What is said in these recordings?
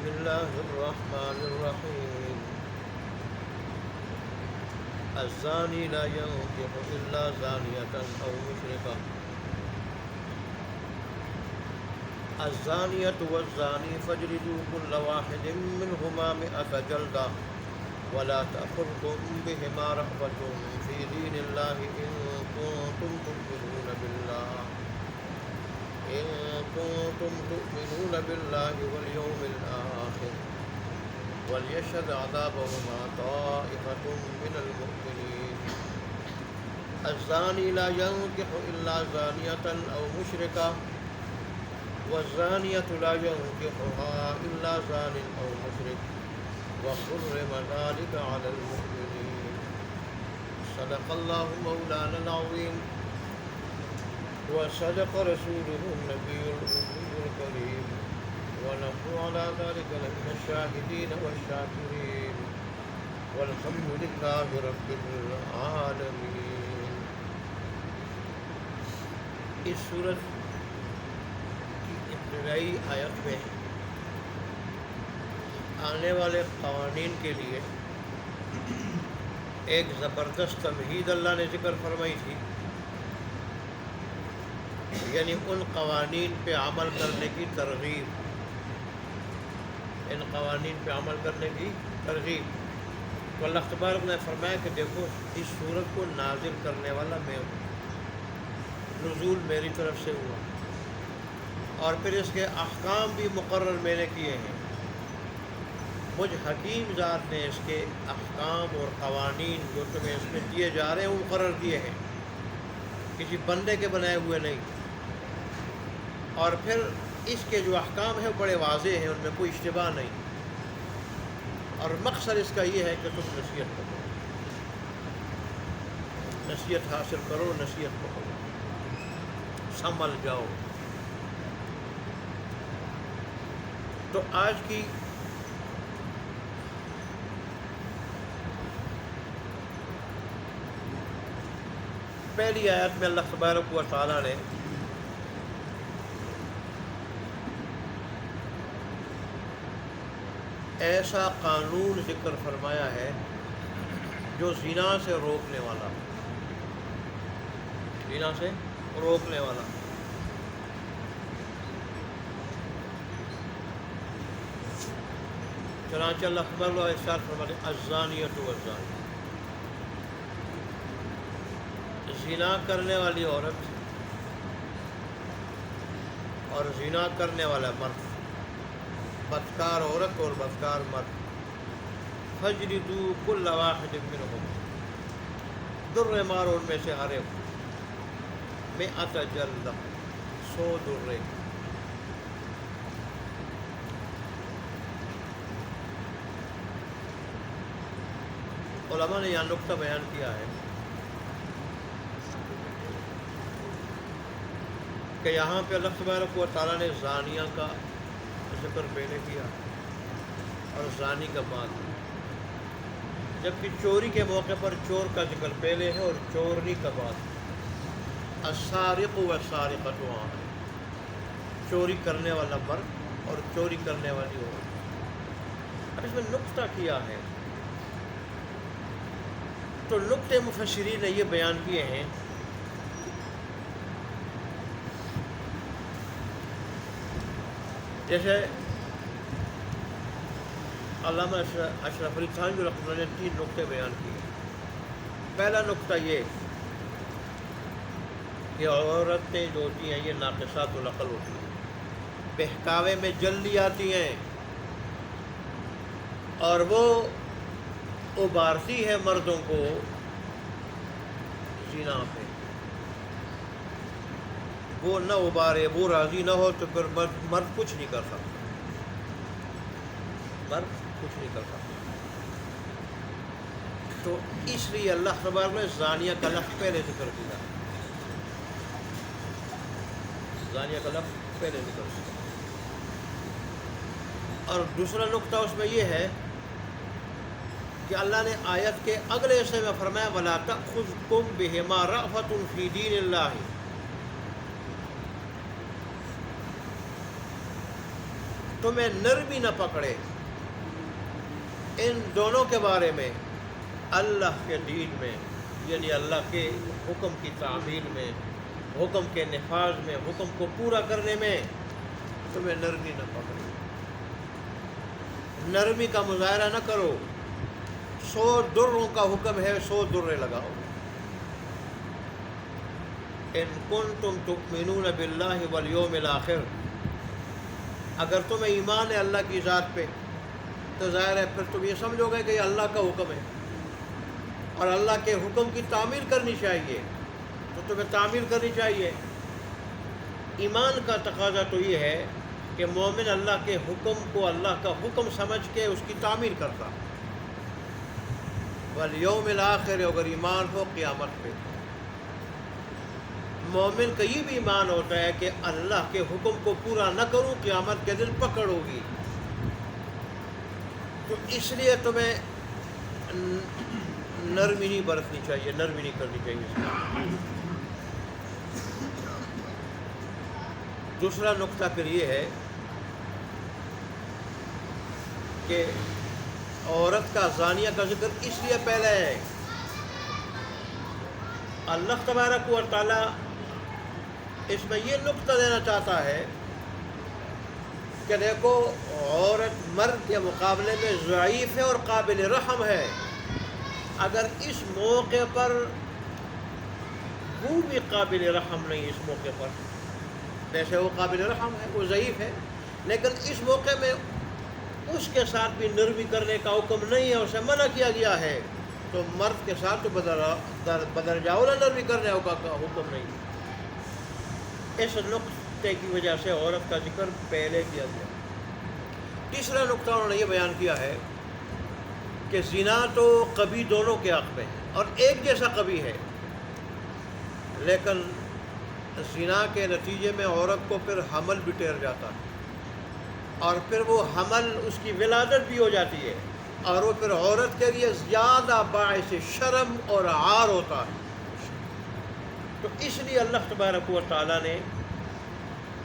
بسم الله الرحمن الرحيم الزاني لا ينكح إلا زانية أو مشركة الزانية والزاني فاجلدوا كل واحد منهما 100 جلدة ولا تأخذكم بهما رأفة في دين الله إن كنتم تؤمنون بالله واليوم الآخر وليشهد عذابهما طائفة من المؤمنين الزاني لا ينكح إلا زانية أو مشركة والزانية لا ينكحها إلا زان أو مشرك وحرم ذلك على المؤمنين صدق الله مولانا العظيم وصدق رسوله النبي الأمي الكريم ونحن على ذلك لمن الشاهدين والشاكرين والحمد لله رب العالمين. اس سورت کی ابتدائی آیت میں آنے والے قوانین کے لیے ایک زبردست تمہید اللہ نے ذکر فرمائی تھی، یعنی ان قوانین پہ عمل کرنے کی ترغیب، ان قوانین پہ عمل کرنے کی ترغیب. تو اللہ تبارک نے فرمایا کہ دیکھو اس سورت کو نازل کرنے والا میں ہوں، نزول میری طرف سے ہوا، اور پھر اس کے احکام بھی مقرر میں نے کیے ہیں. مجھ حکیم ذات نے اس کے احکام اور قوانین جو تمہیں اس میں دیے جا رہے ہیں وہ مقرر کیے ہیں، کسی بندے کے بنائے ہوئے نہیں. اور پھر اس کے جو احکام ہیں وہ بڑے واضح ہیں، ان میں کوئی اشتباہ نہیں، اور مقصد اس کا یہ ہے کہ تم نصیحت کرو، نصیحت حاصل کرو، نصیحت پکڑو، سنبھل جاؤ. تو آج کی پہلی آیت میں اللہ تبارک و تعالیٰ نے ایسا قانون ذکر فرمایا ہے جو زنا سے روکنے والا، زنا سے روکنے والا. چنانچہ اللہ تبارک و تعالیٰ ارشاد فرماتے ہیں الزانیۃ والزانی، زنا کرنے والی عورت اور زنا کرنے والا مرد، بدکار عورت اور بدکار مرد، فجلدوا کل واحد منہم، درے مارو ان میں سے ہر ایک، 100 جلدہ، 100 درے. علماء نے یہاں نقطہ بیان کیا ہے کہ یہاں پہ اللہ تبارک و تعالیٰ نے زانیہ کا ذکر پہلے کیا اور زانی کا بعد، جبکہ چوری کے موقع پر چور کا ذکر پہلے ہے اور چورنی کا بعد. السارق والسارقۃ وہاں ہے، چوری کرنے والا مرد اور چوری کرنے والی عورت. اب اس میں نقطہ کیا ہے، تو نقطے مفسرین نے یہ بیان کیے ہیں جیسے علامہ اشرف علی تھانوی رحمۃ اللہ نے 3 نقطے بیان کیے. پہلا نقطہ یہ کہ عورتیں جو ہوتی ہیں یہ ناقصات العقل ہوتی ہیں، بہکاوے میں جلدی آتی ہیں، اور وہ ابھارتی ہے مردوں کو زنا پہ. وہ نہ ابھارے، وہ راضی نہ ہو تو پھر مرد کچھ نہیں کر سکتا، مرد کچھ نہیں کر سکتا. تو اس لیے اللہ تبارک نے زانیہ کا لفظ پہلے ذکر کیا، زانیہ کا لفظ پہلے ذکر کیا. اور دوسرا نقطہ اس میں یہ ہے کہ اللہ نے آیت کے اگلے حصے میں فرمایا وَلَا تَأْخُذْكُمْ بِهِمَا رَأْفَةٌ فِي دِينِ اللَّهِ، تمہیں نرمی نہ پکڑے ان دونوں کے بارے میں، اللہ کے دین میں، یعنی اللہ کے حکم کی تعمیل میں، حکم کے نفاذ میں، حکم کو پورا کرنے میں تمہیں نرمی نہ پکڑے۔ نرمی کا مظاہرہ نہ کرو۔ 100 دروں کا حکم ہے، 100 درے لگاؤ۔ ان کنتم تؤمنون باللہ والیوم الآخر، اگر تمہیں ایمان ہے اللہ کی ذات پہ تو ظاہر ہے پھر تم یہ سمجھو گے کہ یہ اللہ کا حکم ہے اور اللہ کے حکم کی تعمیل کرنی چاہیے، تو تمہیں تعمیل کرنی چاہیے۔ ایمان کا تقاضا تو یہ ہے کہ مومن اللہ کے حکم کو اللہ کا حکم سمجھ کے اس کی تعمیل کرتا۔ والیوم الآخر، اگر ایمان ہو قیامت پہ، مومن کا یہ بھی ایمان ہوتا ہے کہ اللہ کے حکم کو پورا نہ کروں قیامت کے دن پکڑ ہوگی، تو اس لیے تمہیں نرمی نہیں برتنی چاہیے، نرمی نہیں کرنی چاہیے۔ دوسرا نقطہ پھر یہ ہے کہ عورت کا زانیہ کا ذکر اس لیے پہلے ہے، اللہ تبارک و تعالی اس میں یہ نقطہ دینا چاہتا ہے کہ دیکھو عورت مرد کے مقابلے میں ضعیف ہے اور قابل رحم ہے، اگر اس موقع پر وہ بھی قابل رحم نہیں، اس موقع پر ویسے وہ قابل رحم ہے، وہ ضعیف ہے، لیکن اس موقع میں اس کے ساتھ بھی نرمی کرنے کا حکم نہیں ہے، اسے منع کیا گیا ہے، تو مرد کے ساتھ تو بدرجہ اولی نرمی کرنے کا حکم نہیں۔ اس نقطے کی وجہ سے عورت کا ذکر پہلے کیا گیا۔ تیسرا نقطہ انہوں نے یہ بیان کیا ہے کہ زنا تو قبیح دونوں کے حق میں ہے اور ایک جیسا قبیح ہے، لیکن زنا کے نتیجے میں عورت کو پھر حمل بھی ٹھہر جاتا ہے، اور پھر وہ حمل اس کی ولادت بھی ہو جاتی ہے، اور وہ پھر عورت کے لیے زیادہ باعث شرم اور عار ہوتا ہے۔ تو اس لیے اللہ تبارک و تعالیٰ نے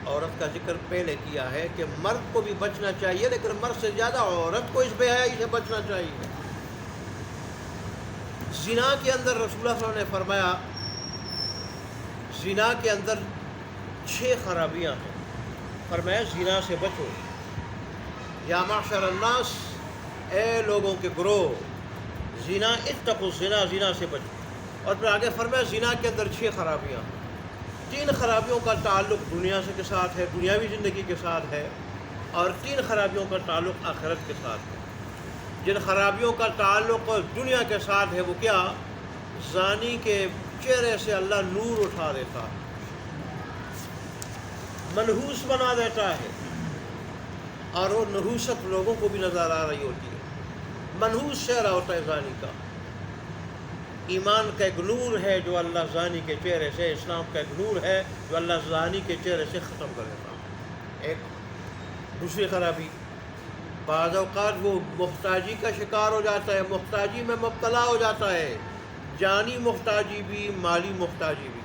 عورت کا ذکر پہلے کیا ہے کہ مرد کو بھی بچنا چاہیے، لیکن مرد سے زیادہ عورت کو اس بے حیائی سے بچنا چاہیے۔ زنا کے اندر رسول اللہ صلی اللہ علیہ وسلم نے فرمایا زنا کے اندر 6 خرابیاں ہیں، فرمایا زنا سے بچو، یا معشر الناس، اے لوگوں کے گروہ، زنا اتقوا الزنا، زنا سے بچو، اور پھر آگے فرمایا زنا کے اندر 6 خرابیاں ہیں۔ 3 خرابیوں کا تعلق دنیا سے کے ساتھ ہے، دنیاوی زندگی کے ساتھ ہے، اور 3 خرابیوں کا تعلق آخرت کے ساتھ ہے۔ جن خرابیوں کا تعلق دنیا کے ساتھ ہے وہ کیا؟ زانی کے چہرے سے اللہ نور اٹھا دیتا ہے، منحوس بنا دیتا ہے، اور وہ نحوست لوگوں کو بھی نظر آ رہی ہوتی ہے۔ منحوس چہرہ ہوتا ہے زانی کا۔ ایمان کا ایک نور ہے جو اللہ زانی کے چہرے سے، اسلام کا ایک نور ہے جو اللہ زانی کے چہرے سے ختم کر دیتا ہے۔ ایک دوسری خرابی، بعض اوقات وہ محتاجی کا شکار ہو جاتا ہے، محتاجی میں مبتلا ہو جاتا ہے، جانی محتاجی بھی، مالی محتاجی بھی۔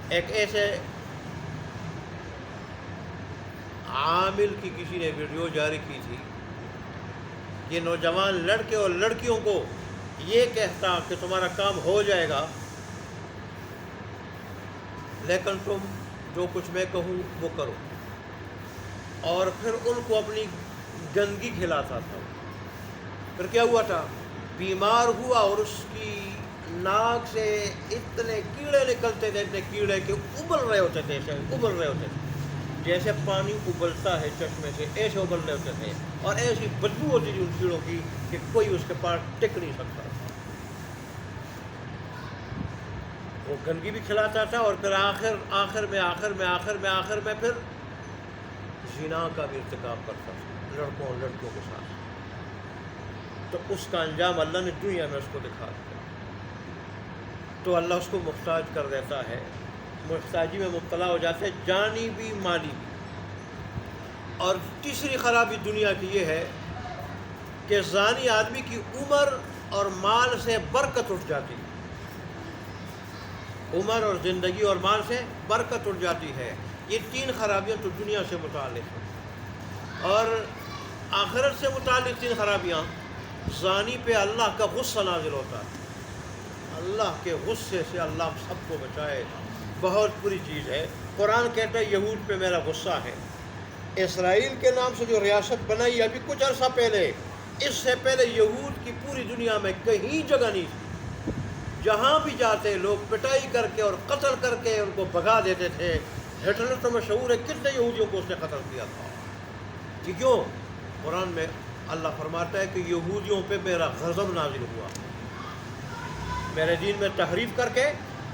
ایک ایسے عامل کی کسی نے ویڈیو جاری کی تھی کہ نوجوان لڑکے اور لڑکیوں کو یہ کہتا کہ تمہارا کام ہو جائے گا، لیکن تم جو کچھ میں کہوں وہ کرو، اور پھر ان کو اپنی گندگی کھلاتا تھا۔ پھر کیا ہوا تھا؟ بیمار ہوا اور اس کی ناک سے اتنے کیڑے نکلتے تھے، اتنے کیڑے کہ ابل رہے ہوتے تھے، ابل رہے ہوتے تھے، جیسے پانی ابلتا ہے چشمے سے، ایسے ابل رہے ہوتے تھے، اور ایسی بدبو ہوتی تھی ان کیڑوں کی کہ کوئی اس کے پاس ٹک نہیں سکتا۔ وہ گندگی بھی کھلاتا تھا، اور پھر آخر میں پھر زنا کا بھی ارتکاب کرتا تھا لڑکوں اور لڑکیوں کے ساتھ۔ تو اس کا انجام اللہ نے دنیا میں اس کو دکھا دیا، تو اللہ اس کو محتاج کر دیتا ہے، محتاجی میں مبتلا ہو جاتے ہیں، جانی بھی مالی بھی۔ اور تیسری خرابی دنیا کی یہ ہے کہ زانی آدمی کی عمر اور مال سے برکت اٹھ جاتی ہے، عمر اور زندگی اور مال سے برکت اٹھ جاتی ہے، یہ 3 خرابیاں تو دنیا سے متعلق ہیں، اور آخرت سے متعلق 3 خرابیاں، زانی پہ اللہ کا غصہ نازل ہوتا ہے، اللہ کے غصے سے اللہ ہم سب کو بچائے، بہت بری چیز ہے۔ قرآن کہتا ہے یہود پہ میرا غصہ ہے۔ اسرائیل کے نام سے جو ریاست بنائی ابھی کچھ عرصہ پہلے، اس سے پہلے یہود کی پوری دنیا میں کہیں جگہ نہیں تھی، جہاں بھی جاتے لوگ پٹائی کر کے اور قتل کر کے ان کو بھگا دیتے تھے۔ ہٹلر تو مشہور ہے، کتنے یہودیوں کو اس نے قتل کیا تھا۔ کہ کیوں؟ قرآن میں اللہ فرماتا ہے کہ یہودیوں پہ میرا غضب نازل ہوا، میرے دین میں تحریف کر کے،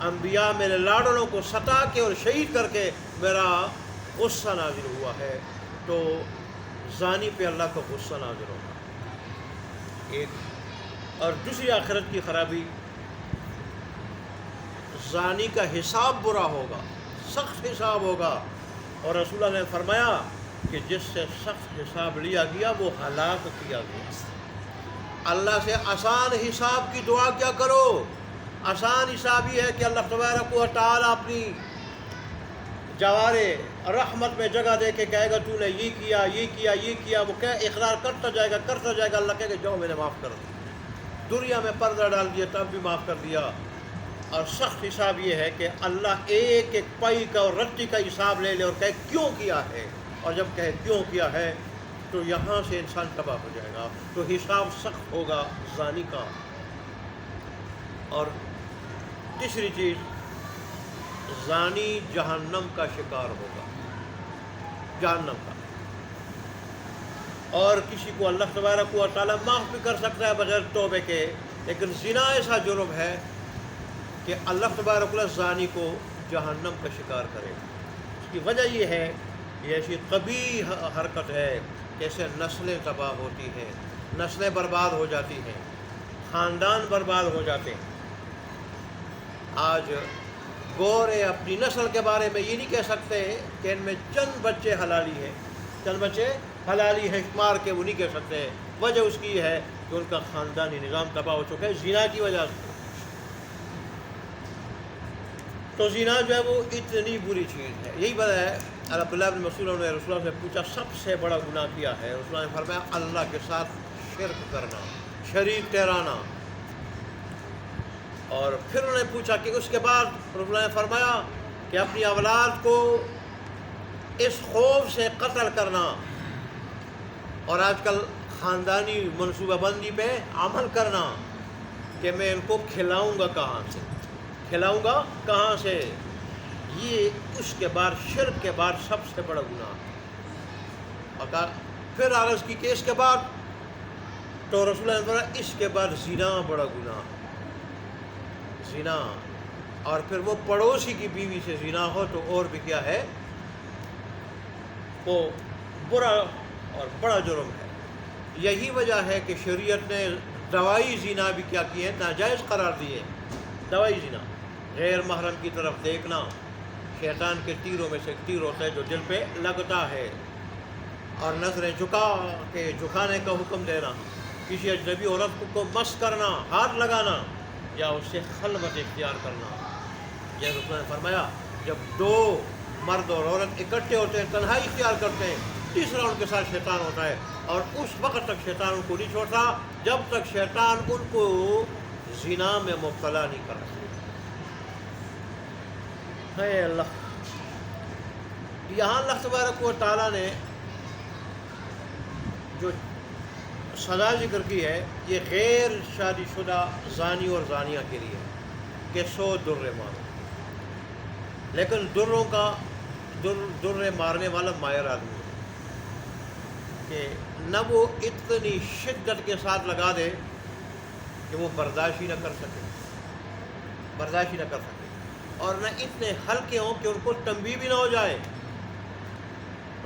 انبیاء میرے لاڈلوں کو ستا کے اور شہید کر کے میرا غصہ نازل ہوا ہے۔ تو زانی پہ اللہ کا غصہ نازل ہوگا ایک، اور دوسری آخرت کی خرابی، زانی کا حساب برا ہوگا، سخت حساب ہوگا، اور رسول اللہ نے فرمایا کہ جس سے سخت حساب لیا گیا وہ ہلاک کیا گیا۔ اللہ سے آسان حساب کی دعا کیا کرو۔ آسان حساب یہ ہے کہ اللہ تبارک و تعالیٰ اپنی جوارے رحمت میں جگہ دے کے کہے گا تو نے یہ کیا یہ کیا یہ کیا، وہ کہ اقرار کرتا جائے گا، اللہ کہے گا جاؤ میں نے معاف کر دیا، دنیا میں پردہ ڈال دیا تب بھی معاف کر دیا۔ اور سخت حساب یہ ہے کہ اللہ ایک ایک پائی کا اور رتی کا حساب لے لے اور کہے کیوں کیا ہے، اور جب کہے کیوں کیا ہے تو یہاں سے انسان تباہ ہو جائے گا۔ تو حساب سخت ہوگا زانی کا۔ اور تیسری چیز، زانی جہنم کا شکار ہوگا، جہنم کا، اور کسی کو اللہ تبارک و تعالیٰ معاف بھی کر سکتا ہے بغیر توبے کے، لیکن زنا ایسا جرم ہے کہ اللہ تبارک و تعالیٰ زانی کو جہنم کا شکار کرے۔ اس کی وجہ یہ ہے، یہ ایسی قبیح حرکت ہے کہ اسے نسلیں تباہ ہوتی ہیں، نسلیں برباد ہو جاتی ہیں، خاندان برباد ہو جاتے ہیں۔ آج گورے اپنی نسل کے بارے میں یہ نہیں کہہ سکتے کہ ان میں چند بچے حلالی ہیں، چند بچے حلالی ہیں مار کے، وہ نہیں کہہ سکتے۔ وجہ اس کی ہے کہ ان کا خاندانی نظام تباہ ہو چکا ہے زنا کی وجہ سے۔ تو زنا جو ہے وہ اتنی بری چیز ہے۔ یہی وجہ ہے عبداللہ بن مسعود نے رسول اللہ سے پوچھا سب سے بڑا گناہ کیا ہے؟ رسول اللہ نے فرمایا اللہ کے ساتھ شرک کرنا، شریک ٹھہرانا۔ اور پھر انہوں نے پوچھا کہ اس کے بعد؟ رسول اللہ نے فرمایا کہ اپنی اولاد کو اس خوف سے قتل کرنا، اور آج کل خاندانی منصوبہ بندی پہ عمل کرنا کہ میں ان کو کھلاؤں گا کہاں سے، کھلاؤں گا کہاں سے۔ یہ اس کے بعد شرک کے بعد سب سے بڑا گناہ۔ اور پھر عرض کی کہ اس کے بعد؟ تو رسول اللہ نے فرمایا اس کے بعد زنا بڑا گناہ، زنا۔ اور پھر وہ پڑوسی کی بیوی سے زنا ہو تو اور بھی کیا ہے، وہ برا اور بڑا جرم ہے۔ یہی وجہ ہے کہ شریعت نے دوائی زنا بھی کیا کی ہے، ناجائز قرار دیے۔ دوائی زنا، غیر محرم کی طرف دیکھنا، شیطان کے تیروں میں سے ایک تیر ہوتا ہے جو دل پہ لگتا ہے، اور نظریں جھکانے کا حکم دینا، کسی اجنبی عورت کو مس کرنا، ہاتھ لگانا، یا اس سے خلوت اختیار کرنا۔ یہ رسول نے فرمایا جب دو مرد اور عورت اکٹھے ہوتے ہیں، تنہائی اختیار کرتے ہیں، تیسرا ان کے ساتھ شیطان ہوتا ہے، اور اس وقت تک شیطان ان کو نہیں چھوڑتا جب تک شیطان ان کو زنا میں مبتلا نہیں کرتا۔ اے اللہ، یہاں اللہ تبارک و تعالیٰ نے جو سزا ذکر کی ہے یہ غیر شادی شدہ زانی اور زانیہ کے لیے کہ 100 درے مارو، لیکن دروں کا درے مارنے والا ماہر آدمی ہے کہ نہ وہ اتنی شدت کے ساتھ لگا دے کہ وہ برداشت ہی نہ کر سکے، اور نہ اتنے ہلکے ہوں کہ ان کو تنبیہ بھی نہ ہو جائے۔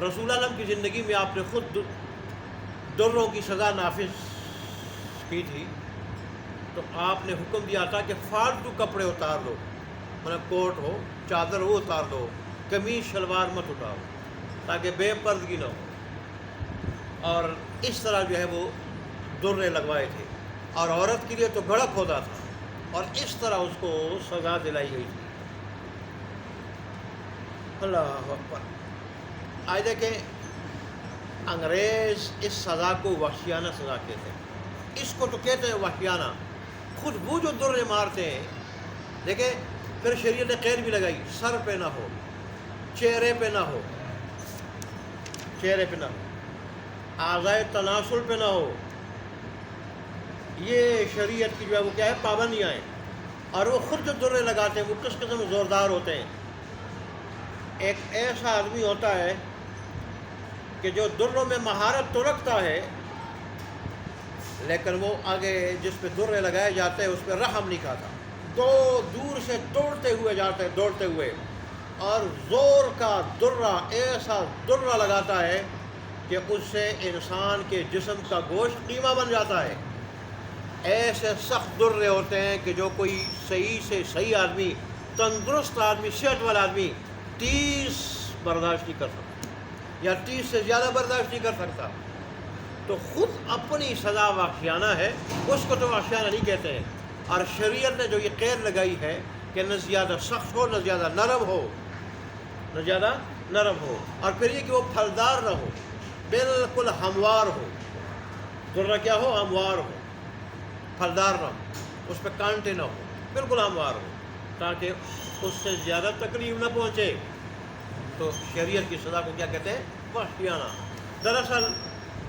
رسول اللہ کی زندگی میں آپ نے خود دروں کی سزا نافذ کی تھی، تو آپ نے حکم دیا تھا کہ فالتو کپڑے اتار دو، مطلب کوٹ ہو چادر ہو اتار دو، قمیص شلوار مت اتارو تاکہ بے پردگی نہ ہو، اور اس طرح جو ہے وہ درے لگوائے تھے، اور عورت کے لیے تو بھڑک ہوتا تھا، اور اس طرح اس کو سزا دلائی گئی تھی۔ اللہ اکبر. آج دیکھیں انگریز اس سزا کو وحشیانہ سزا کہتے ہیں. اس کو تو کہتے ہیں وحشیانہ. خود وہ جو درے مارتے ہیں دیکھیں. پھر شریعت نے قید بھی لگائی, سر پہ نہ ہو, چہرے پہ نہ ہو, چہرے پہ نہ ہو, اعضائے تناسل پہ نہ ہو. یہ شریعت کی جو ہے وہ کیا ہے پابندیاں ہیں. اور وہ خود جو درے لگاتے ہیں وہ کس قسم زوردار ہوتے ہیں. ایک ایسا آدمی ہوتا ہے کہ جو دروں میں مہارت تو رکھتا ہے لیکن وہ آگے جس پہ درے لگائے جاتے ہیں اس پہ رحم نہیں کھاتا. دور سے دوڑتے ہوئے جاتے ہیں, دوڑتے ہوئے, اور زور کا درہ, ایسا درہ لگاتا ہے کہ اس سے انسان کے جسم کا گوشت قیمہ بن جاتا ہے. ایسے سخت درے ہوتے ہیں کہ جو کوئی صحیح سے صحیح آدمی, تندرست آدمی, صحت والا آدمی 30 برداشت نہیں کر سکتا یا 30 سے زیادہ برداشت نہیں کر سکتا. تو خود اپنی سزا وحشیانہ ہے, اس کو تو وحشیانہ نہیں کہتے ہیں. اور شریعت نے جو یہ قید لگائی ہے کہ نہ زیادہ سخت ہو نہ زیادہ نرم ہو, نہ زیادہ نرم ہو, اور پھر یہ کہ وہ پھلدار نہ ہو, بالکل ہموار ہو. درہ کیا ہو, ہموار ہو, پھلدار نہ ہو, اس پہ کانٹے نہ ہو, بالکل ہموار ہو, تاکہ اس سے زیادہ تکلیف نہ پہنچے. تو شریعت کی سزا کو کیا کہتے ہیں, وحشیانہ. دراصل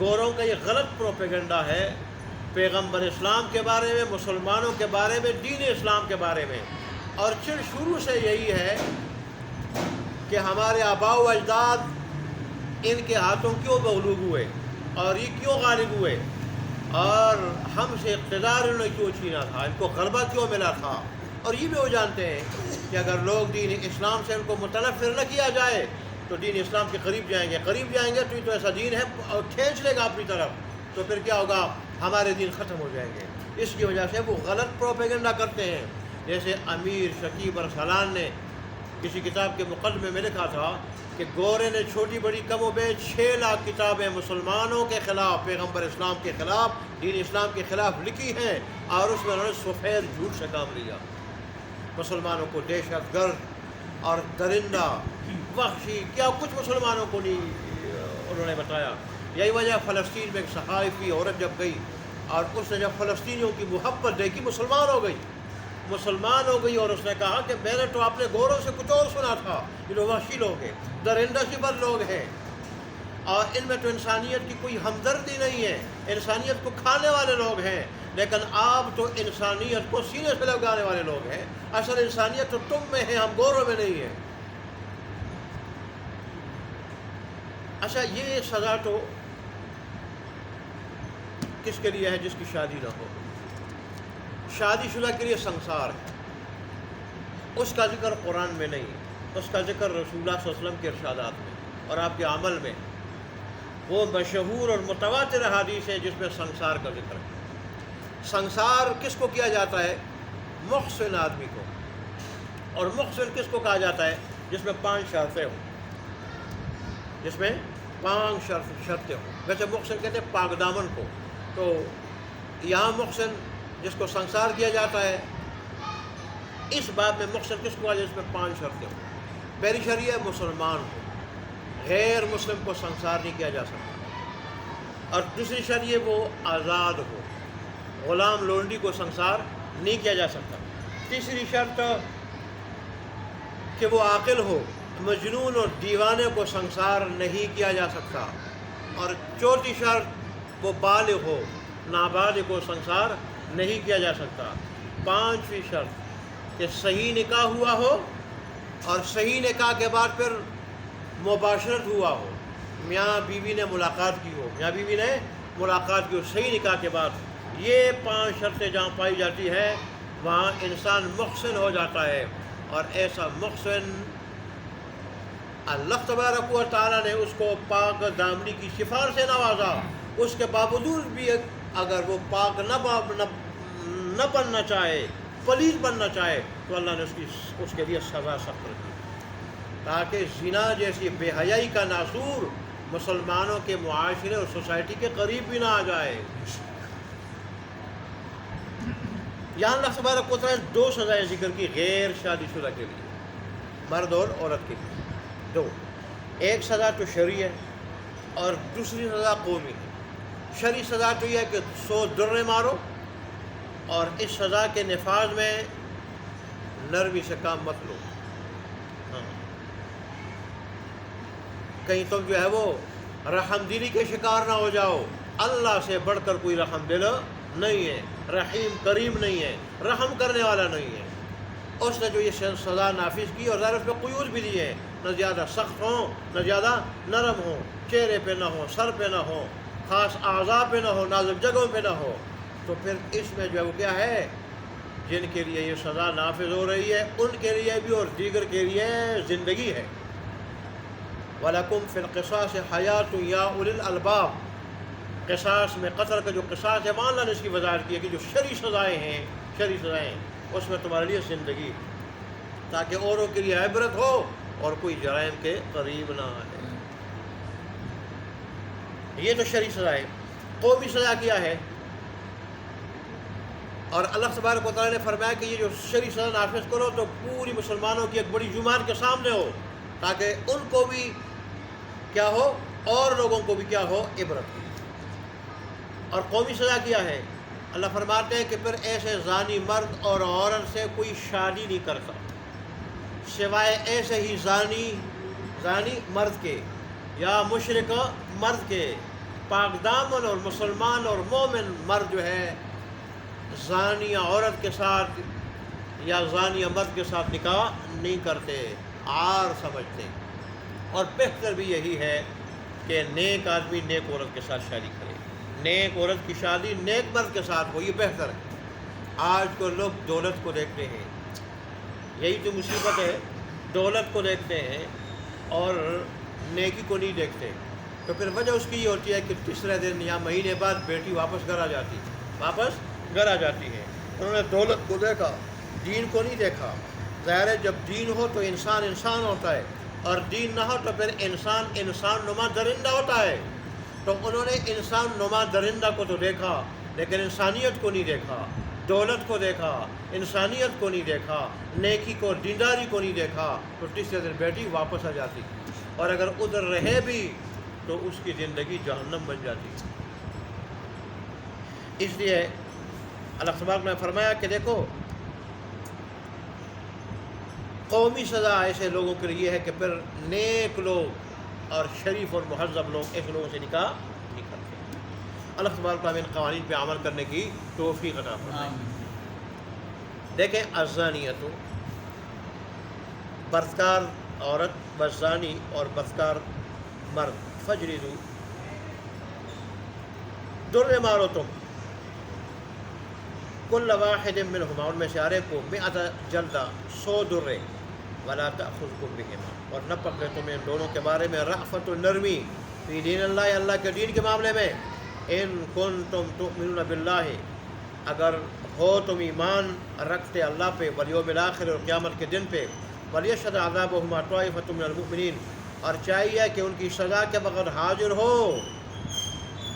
گوروں کا یہ غلط پروپیگنڈا ہے پیغمبر اسلام کے بارے میں, مسلمانوں کے بارے میں, دین اسلام کے بارے میں. اور شروع سے یہی ہے کہ ہمارے آباء و اجداد ان کے ہاتھوں کیوں مغلوب ہوئے اور یہ کیوں غالب ہوئے, اور ہم سے اقتدار انہوں نے کیوں چھینا تھا, ان کو غلبہ کیوں ملا تھا. اور یہ بھی وہ جانتے ہیں کہ اگر لوگ دین اسلام سے ان کو متنفر نہ کیا جائے تو دین اسلام کے قریب جائیں گے, قریب جائیں گے تو یہ تو ایسا دین ہے اور کھینچ لے گا اپنی طرف, تو پھر کیا ہوگا, ہمارے دین ختم ہو جائیں گے. اس کی وجہ سے وہ غلط پروپیگنڈا کرتے ہیں. جیسے امیر شکیب ارسلان نے کسی کتاب کے مقدمے میں لکھا تھا کہ گورے نے چھوٹی بڑی کم و بیش 6 لاکھ کتابیں مسلمانوں کے خلاف, پیغمبر اسلام کے خلاف, دین اسلام کے خلاف لکھی ہیں, اور اس میں انہوں نے سفید جھوٹ سے کام لیا. مسلمانوں کو دہشت گرد اور درندہ, وحشی, کیا کچھ مسلمانوں کو نہیں انہوں نے بتایا. یہی وجہ فلسطین میں ایک صحافی عورت جب گئی اور اس نے جب فلسطینیوں کی محبت دیکھی, مسلمان ہو گئی, اور اس نے کہا کہ میں نے تو اپنے گوروں سے کچھ اور سنا تھا, یہ لوگ وحشی لوگ ہیں, درندہ شبر لوگ ہیں, اور ان میں تو انسانیت کی کوئی ہمدردی نہیں ہے, انسانیت کو کھانے والے لوگ ہیں. لیکن آپ تو انسانیت کو سینے سے لگانے والے لوگ ہیں. اصل انسانیت تو تم میں ہے, ہم گوروں میں نہیں ہے. اچھا, یہ سزا تو کس کے لیے ہے جس کی شادی نہ ہو. شادی شدہ کے لیے سنسار ہے, اس کا ذکر قرآن میں نہیں, اس کا ذکر رسول اللہ صلی اللہ علیہ وسلم کے ارشادات میں اور آپ کے عمل میں. وہ مشہور اور متواتر حدیث ہے جس میں سنسار کا ذکر ہے. سنسار کس کو کیا جاتا ہے, محسن آدمی کو. اور محسن کس کو کہا جاتا ہے, جس میں 5 شرطیں ہوں, جس میں 5 شرطیں ہوں. ویسے محسن کہتے ہیں پاک دامن کو, تو یہاں محسن جس کو سنسار کیا جاتا ہے, اس بات میں محسن کس کو آ جائے, اس میں 5 شرطیں ہوں. پہلی شرط ہے مسلمان ہو, غیر مسلم کو سنسار نہیں کیا جا سکتا. اور دوسری شرط یہ وہ آزاد ہو, غلام لونڈی کو سنسار نہیں کیا جا سکتا. تیسری شرط کہ وہ عاقل ہو, مجنون اور دیوانے کو سنسار نہیں کیا جا سکتا. اور چوتھی شرط وہ بالغ ہو, نابالغ کو سنسار نہیں کیا جا سکتا. 5ویں شرط کہ صحیح نکاح ہوا ہو, اور صحیح نکاح کے بعد پھر مباشرت ہوا ہو, میاں بیوی نے ملاقات کی ہو, میاں بیوی نے ملاقات کی ہو صحیح نکاح کے بعد. یہ 5 شرطیں جہاں پائی جاتی ہیں وہاں انسان محسن ہو جاتا ہے. اور ایسا محسن اللہ تبارک و تعالیٰ نے اس کو پاک دامنی کی شفار سے نوازا. اس کے باوجود بھی اگر وہ پاک نہ بننا چاہے, پلیت بننا چاہے, تو اللہ نے اس کے لیے سزا سخت رکھی, تاکہ زنا جیسی بے حیائی کا ناسور مسلمانوں کے معاشرے اور سوسائٹی کے قریب بھی نہ آ جائے. یہاں اللہ تبارک و تعالیٰ نے 2 سزائیں ذکر کی غیر شادی شدہ کے لیے, مرد اور عورت کے لیے. دو، ایک سزا تو شرعی ہے اور دوسری سزا قومی ہے۔ شرعی سزا تو یہ ہے کہ 100 درے مارو، اور اس سزا کے نفاذ میں نرمی سے کام مت لو۔ ہاں، کہیں تم جو ہے وہ رحم دلی کے شکار نہ ہو جاؤ۔ اللہ سے بڑھ کر کوئی رحم دل نہیں ہے، رحیم کریم نہیں ہے، رحم کرنے والا نہیں ہے۔ اس نے جو یہ سزا نافذ کی، اور ظاہر اس میں قیود بھی دی ہے، نہ زیادہ سخت ہوں نہ زیادہ نرم ہوں، چہرے پہ نہ ہو، سر پہ نہ ہو، خاص اعضاء پہ نہ ہو، نازک جگہوں پہ نہ ہو۔ تو پھر اس میں جو ہے وہ کیا ہے، جن کے لیے یہ سزا نافذ ہو رہی ہے ان کے لیے بھی اور دیگر کے لیے زندگی ہے۔ وَلَكُمْ فِي الْقِصَاصِ حَيَاةٌ يَا أُولِي الْأَلْبَابِ، قصاص میں قتل کا جو قصاص ہے، مان اللہ نے اس کی وضاحت کی ہے کہ جو شرعی سزائیں ہیں، شرعی سزائیں، اس میں تمہارے لیے زندگی، تاکہ اوروں کے لیے عبرت ہو اور کوئی جرائم کے قریب نہ آئے۔ یہ تو شرعی سزا ہے۔ قومی سزا کیا ہے؟ اور اللہ تبارک و تعالیٰ نے فرمایا کہ یہ جو شرعی سزا نافذ کرو تو پوری مسلمانوں کی ایک بڑی جماعت کے سامنے ہو، تاکہ ان کو بھی کیا ہو اور لوگوں کو بھی کیا ہو، عبرت ہو۔ اور قومی سزا کیا ہے؟ اللہ فرماتے ہیں کہ پھر ایسے زانی مرد اور عورت سے کوئی شادی نہیں کرتا سوائے ایسے ہی زانی مرد کے یا مشرک مرد کے۔ پاک دامن اور مسلمان اور مومن مرد جو ہے زانیہ عورت کے ساتھ یا زانیہ مرد کے ساتھ نکاح نہیں کرتے، عار سمجھتے۔ اور بہتر بھی یہی ہے کہ نیک آدمی نیک عورت کے ساتھ شادی کرے، نیک عورت کی شادی نیک مرد کے ساتھ ہو، یہ بہتر ہے۔ آج کو لوگ دولت کو دیکھتے ہیں، یہی تو مصیبت ہے، دولت کو دیکھتے ہیں اور نیکی کو نہیں دیکھتے۔ تو پھر وجہ اس کی یہ ہوتی ہے کہ تیسرے دن یا مہینے بعد بیٹی واپس گھر آ جاتی ہے۔ انہوں نے دولت کو دیکھا، دین کو نہیں دیکھا۔ ظاہر ہے جب دین ہو تو انسان ہوتا ہے، اور دین نہ ہو تو پھر انسان نما درندہ ہوتا ہے۔ تو انہوں نے انسان نما درندہ کو تو دیکھا، لیکن انسانیت کو نہیں دیکھا، دولت کو دیکھا، انسانیت کو نہیں دیکھا، نیکی کو، دینداری کو نہیں دیکھا۔ تو تیسرے دن بیٹی واپس آ جاتی، اور اگر ادھر رہے بھی تو اس کی زندگی جہنم بن جاتی۔ اس لیے اللہ تبارک نے فرمایا کہ دیکھو، قومی سزا ایسے لوگوں کے لیے ہے کہ پھر نیک لوگ اور شریف اور مہذب لوگ ایسے لوگوں سے نکاح نہیں کرتے۔ اللہ تبارک ان قوانین پہ عمل کرنے کی توفیق عطا فرمائے۔ دیکھیں، الزانیۃ، بدکار عورت، بزانی اور بدکار مرد، فجلدوا، درے مارو تم، کل واحد منہما، ان میں سے ہر ایک کو 100 جلدہ، 100 درے، ولا تأخذکم بہما، اور نہ پکڑے تمہیں ان دونوں کے بارے میں رأفت و نرمی، فی دین اللہ، اللہ کے دین کے معاملے میں، ان کنتم تؤمنون باللہ، اگر ہو تم ایمان رکھتے اللہ پہ، والیوم الآخر، اور قیامت کے دن پہ، ولیشہد عذابہما طائفۃ من المؤمنین، اور چاہیے کہ ان کی سزا کے بغیر حاضر ہو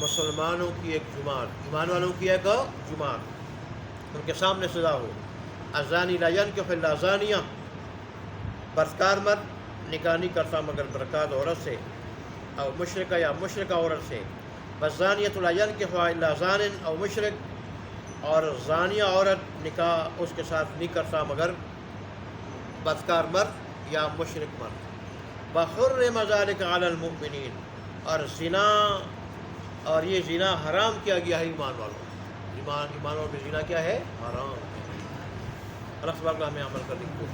مسلمانوں کی ایک جماعت، ایمان والوں کی ایک جماعت، ان کے سامنے سزا ہو۔ الزانی لا ینکح الا زانیہ، بدکار مرد نکاح نہیں کرتا مگر بدکار عورت سے، او مشرکہ یا مشرکہ عورت سے، والزانیۃ لا ینکحها الا زان او مشرک، اور زانیہ عورت نکاح اس کے ساتھ نہیں کرتا مگر بدکار مرد یا مشرک مرد۔ وحرم ذلک علی المؤمنین، اور زنا، اور یہ زنا حرام کیا گیا ہے ایمان والوں، ایمان والوں میں زنا کیا ہے؟ حرام ہے۔ اللہ سبحانہ ہمیں عمل کرنے کی